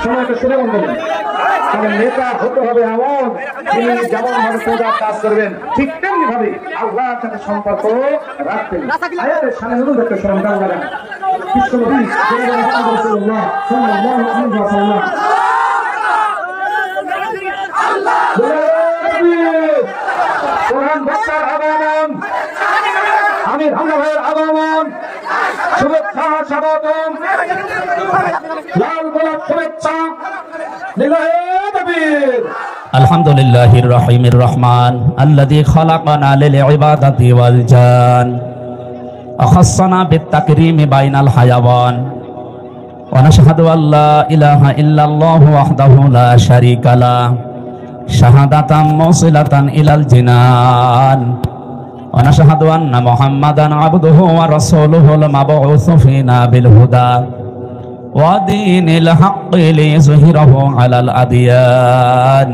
সময়টা শুনে বলবেন, কারণ নেতা হতে হবে এমন তিনি যেমন ভাবে পূজার কাজ করবেন ঠিক তেমনি ভাবে আল্লাহর সাথে সম্পর্ক রাখবেন। আয়াতের সামনে নতুন একটা স্মরণ গান লাগান। বিশ্বনবী রাসূলুল্লাহ সাল্লাল্লাহু আলাইহি ওয়াসাল্লাম কোরআন বক্তার আগমন, আমির হামজা ভাইয়ের আগমন, শুভেচ্ছা স্বাগতম, লাল গোলাপ শুভেচ্ছা। আলহামদুলিল্লাহির রহিমির রহমান আল্লাযী খালাকানা লিল ইবাদাতি ওয়াল জান আখাসসানা বিত তাকরীমি বাইনাল হায়াওয়ান ওয়া নাশহাদু আল্লা ইলাহা ইল্লাল্লাহু ওয়াহদাহু লা শারীকা লাহু শাহাদাতাম মুসিলাতান ইলাল জিনান ওয়া নাশহাদু আন্না মুহাম্মাদান আবদুহু ওয়া রাসূলুহুল মাবউসু ফিনা বিল হুদা ওয়া দীনিল হাক্কি লিযুহিরাহু আলাল আদিয়ান